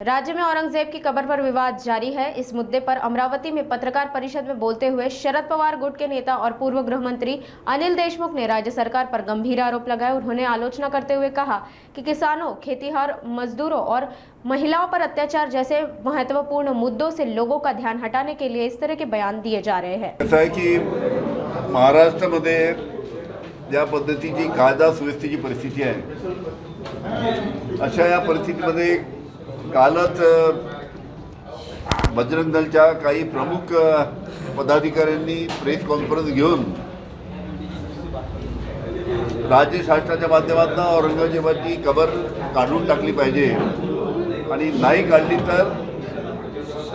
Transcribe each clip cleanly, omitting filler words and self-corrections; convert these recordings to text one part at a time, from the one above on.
राज्य में औरंगजेब की कब्र पर विवाद जारी है। इस मुद्दे पर अमरावती में पत्रकार परिषद में बोलते हुए शरद पवार गुट के नेता और पूर्व गृह मंत्री अनिल देशमुख ने राज्य सरकार पर गंभीर आरोप लगाए। उन्होंने आलोचना करते हुए कहा कि किसानों, खेतीहर मजदूरों और महिलाओं पर अत्याचार जैसे महत्वपूर्ण मुद्दों से लोगों का ध्यान हटाने के लिए इस तरह के बयान दिए जा रहे हैं। ऐसा है की महाराष्ट्रामध्ये ज्या पद्धतीची कायदा सुव्यवस्थेची परिस्थिती आहे, अशा या परिस्थितीमध्ये कालच बजरंग दलच्या काही प्रमुख पदाधिकाऱ्यांनी प्रेस कॉन्फरन्स घेऊन राज्य शासनाच्या माध्यमातून औरंगजेबाची कबर काढून टाकली पाहिजे आणि नाही काढली तर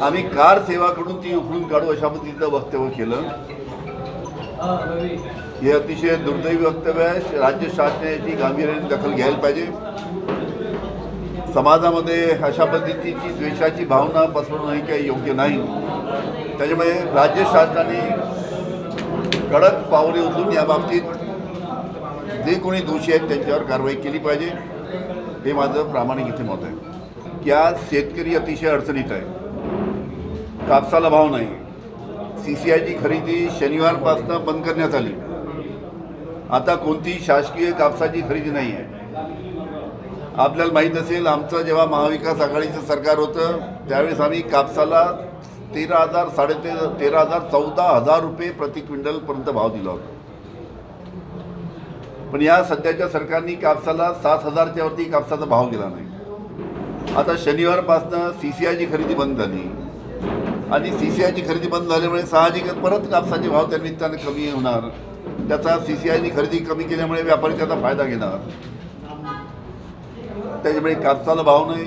आम्ही कार सेवाकडून ती उकळून काढू अशा पद्धतीचं वक्तव्य केलं। हे अतिशय दुर्दैवी वक्तव्य आहे। राज्य शासनाची गांभीर्याने दखल घ्यायला पाहिजे। समाजामध्ये अशा पद्धतीची द्वेषाची भावना पसरवणं ही काही योग्य नाही। त्याच्यामुळे राज्य शासनाने कडक पावले उचलून या बाबतीत जे कोणी दोषी आहेत त्यांच्यावर कारवाई केली पाहिजे, हे माझं प्रामाणिक इथे मत आहे। की आज शेतकरी अतिशय अडचणीत आहे। कापसाला भाव नाही। CCIची खरेदी शनिवारपासून बंद करण्यात आली। आता कोणतीही शासकीय कापसाची खरेदी नाही आहे। आपल्याला माहीत असेल, आमचं जेव्हा महाविकास आघाडीचं सरकार होतं त्यावेळेस आम्ही कापसाला 13,000 13,000 14,000 रुपये प्रति क्विंटलपर्यंत भाव दिला होता। पण या सध्याच्या सरकारने कापसाला 7,000च्या वरती कापसाचा भाव गेला नाही। आता शनिवारपासून CCIची खरेदी बंद झाली आणि CCIची खरेदी बंद झाल्यामुळे साहजिकच परत कापसाचे भाव त्या निमित्ताने कमी होणार। त्याचा CCIनी खरेदी कमी केल्यामुळे व्यापारी त्याचा फायदा घेणार। त्याच्यामुळे कापसाला भाव नाही,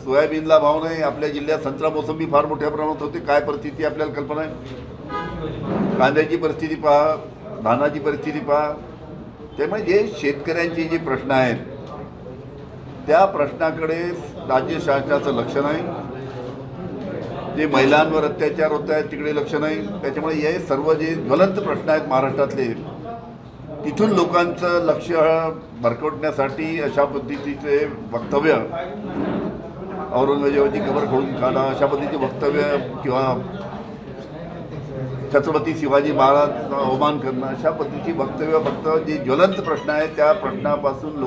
सोयाबीनला भाव नाही। आपल्या जिल्ह्यात संत्रा मोसंबी फार मोठ्या प्रमाणात होते। काय परिस्थिती आपल्याला कल्पना आहे। कांद्याची परिस्थिती पहा, धानाची परिस्थिती पहा। त्यामुळे जे शेतकऱ्यांचे जे प्रश्न आहेत त्या प्रश्नाकडे राज्य शासनाचं लक्ष नाही। जे महिलांवर अत्याचार होत आहेत तिकडे लक्ष नाही। त्याच्यामुळे हे सर्व जे ज्वलंत प्रश्न आहेत महाराष्ट्रातले, तिथून लोकांचं लक्ष भरकटण्यासाठी अशा पद्धतीचे वक्तव्य, औरंगजेबाची कबर खोडून काढा अशा पद्धतीचे वक्तव्य किंवा छत्रपती शिवाजी महाराज अवमान करणं अशा पद्धतीची वक्तव्य फक्त जे ज्वलंत प्रश्न आहेत त्या प्रश्नापासून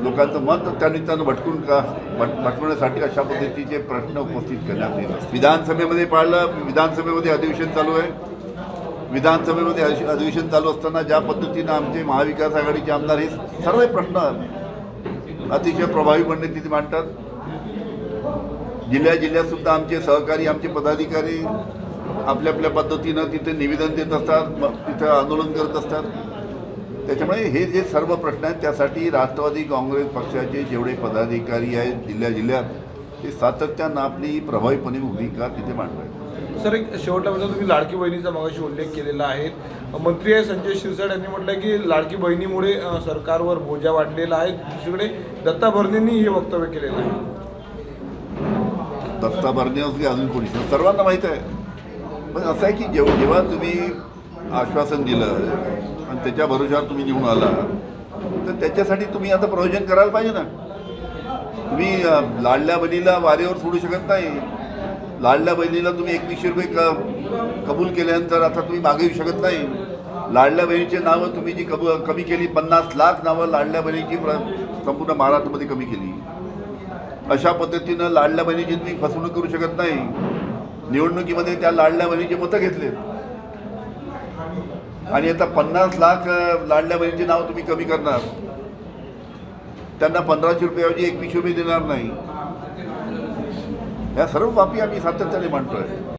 लोकांचं मत त्या निमित्तानं भटकवण्यासाठी अशा पद्धतीचे प्रश्न उपस्थित करण्यात येतात। विधानसभेमध्ये पाहिलं, विधानसभेमध्ये अधिवेशन चालू आहे। विधानसभेमध्ये अधिवेशन चालू असताना ज्या पद्धतीनं आमचे महाविकास आघाडीचे आमदार हे सर्व प्रश्न अतिशय प्रभावीपणे तिथे मांडतात। जिल्ह्यात सुद्धा आमचे सहकारी, आमचे पदाधिकारी आपल्या आपल्या पद्धतीनं तिथे निवेदन देत असतात, तिथं आंदोलन करत असतात। त्याच्यामुळे हे जे सर्व प्रश्न आहेत त्यासाठी राष्ट्रवादी काँग्रेस पक्षाचे जेवढे पदाधिकारी आहेत जिल्ह्यात ते सातत्यानं आपली प्रभावीपणे भूमिका तिथे मांडतात। सर, एक शेवटला म्हणजे तुम्ही लाडकी बहिणीचा मगाशी उल्लेख केलेला आहे। मंत्री आहे संजय शिरसाट यांनी म्हटलं की लाडकी बहिणीमुळे सरकारवर बोजा वाढलेला आहे। दुसरीकडे दत्ता भरणेंनी हे वक्तव्य केलेलं आहे। दत्ता भरणे असली अजून कोणी सर्वांना माहीत आहे। पण असं आहे की जेव्हा तुम्ही आश्वासन दिलं आणि त्याच्या भरोशावर तुम्ही निवडून आला तर त्याच्यासाठी तुम्ही आता प्रयोजन करायला पाहिजे ना। तुम्ही लाडल्या बहिणीला वारेवर सोडू शकत नाही। लाडल्या बहिणीला तुम्ही 2100 रुपये कबूल केल्यानंतर आता तुम्ही मागे येऊ शकत नाही। लाडल्या बहिणीचे नावं तुम्ही जी कमी केली, 50 लाख नावं लाडल्या बहिणीची संपूर्ण महाराष्ट्रामध्ये कमी केली। अशा पद्धतीनं लाडल्या बहिणीची तुम्ही फसवणूक करू शकत नाही। निवडणुकीमध्ये त्या लाडल्या बहिणीचे मतं घेतले आणि आता 50 लाख लाडल्या बहिणीचे नाव तुम्ही कमी करणार, त्यांना 1500 रुपयाऐवजी 2100 रुपये देणार नाही। या सर्व बाबी आम्ही सातत्याने मांडतोय।